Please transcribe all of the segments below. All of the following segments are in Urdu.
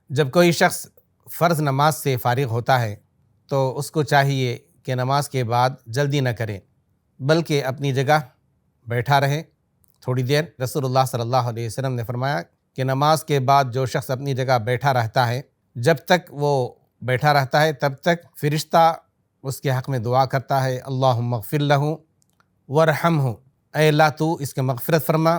جب کوئی شخص فرض نماز سے فارغ ہوتا ہے تو اس کو چاہیے کہ نماز کے بعد جلدی نہ کرے بلکہ اپنی جگہ بیٹھا رہے تھوڑی دیر۔ رسول اللہ صلی اللہ علیہ وسلم نے فرمایا کہ نماز کے بعد جو شخص اپنی جگہ بیٹھا رہتا ہے، جب تک وہ بیٹھا رہتا ہے تب تک فرشتہ اس کے حق میں دعا کرتا ہے، اللہم اغفر لہ ورحمہ، اے اللہ تو اس کے مغفرت فرما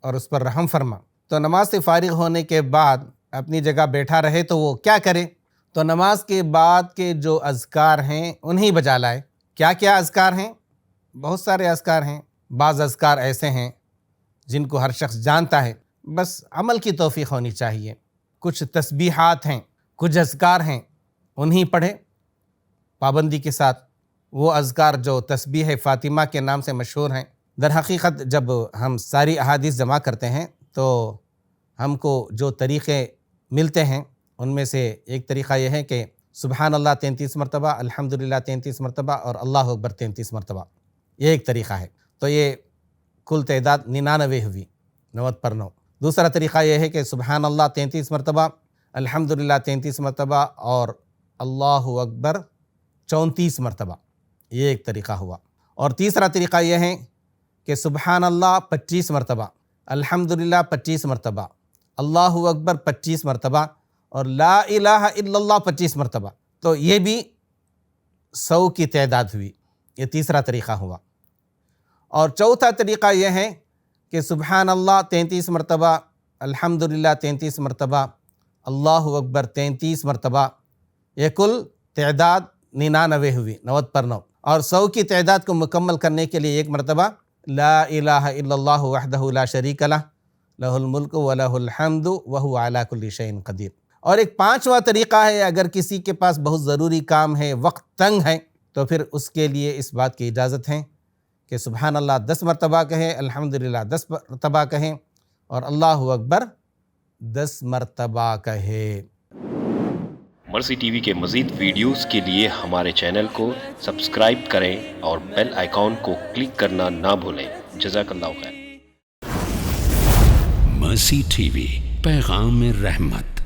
اور اس پر رحم فرما۔ تو نماز سے فارغ ہونے کے بعد اپنی جگہ بیٹھا رہے تو وہ کیا کرے؟ تو نماز کے بعد کے جو اذکار ہیں انہیں بجا لائے۔ کیا کیا اذکار ہیں؟ بہت سارے اذکار ہیں۔ بعض اذکار ایسے ہیں جن کو ہر شخص جانتا ہے، بس عمل کی توفیق ہونی چاہیے۔ کچھ تسبیحات ہیں، کچھ اذکار ہیں، انہیں پڑھیں پابندی کے ساتھ۔ وہ اذکار جو تسبیح فاطمہ کے نام سے مشہور ہیں، در حقیقت جب ہم ساری احادیث جمع کرتے ہیں تو ہم کو جو طریقے ملتے ہیں ان میں سے ایک طریقہ یہ ہے کہ سبحان اللہ 33 مرتبہ، الحمدللہ 33 مرتبہ اور اللہ اکبر 33 مرتبہ، یہ ایک طریقہ ہے۔ تو یہ کل تعداد 99 ہوئی، 90 پر 9۔ دوسرا طریقہ یہ ہے کہ سبحان اللہ 33 مرتبہ، الحمدللہ 33 مرتبہ اور اللہ اکبر 34 مرتبہ، یہ ایک طریقہ ہوا۔ اور تیسرا طریقہ یہ ہے کہ سبحان اللہ 25 مرتبہ، الحمدللہ 25 مرتبہ، اللہ اکبر 25 مرتبہ اور لا الہ الا اللہ 25 مرتبہ۔ تو یہ بھی 100 کی تعداد ہوئی، یہ تیسرا طریقہ ہوا۔ اور چوتھا طریقہ یہ ہے کہ سبحان اللہ 33 مرتبہ، الحمدللہ 33 مرتبہ، اللہ اکبر 33 مرتبہ، یہ کل تعداد 99 ہوئی، 90 پر 9۔ اور 100 کی تعداد کو مکمل کرنے کے لیے ایک مرتبہ لا الہ الا اللہ وحدہ لا شریک لہ لہ الملک ولہ الحمد وہو علی کل شیء قدیر۔ اور ایک پانچواں طریقہ ہے، اگر کسی کے پاس بہت ضروری کام ہے، وقت تنگ ہے، تو پھر اس کے لیے اس بات کی اجازت ہے کہ سبحان اللہ 10 مرتبہ کہیں، الحمدللہ 10 مرتبہ کہیں اور اللہ اکبر 10 مرتبہ کہے۔ مرسی ٹی وی کے مزید ویڈیوز کے لیے ہمارے چینل کو سبسکرائب کریں اور بیل آئیکن کو کلک کرنا نہ بھولیں۔ جزاک اللہ خیر۔ مرسی ٹی وی، پیغام رحمت۔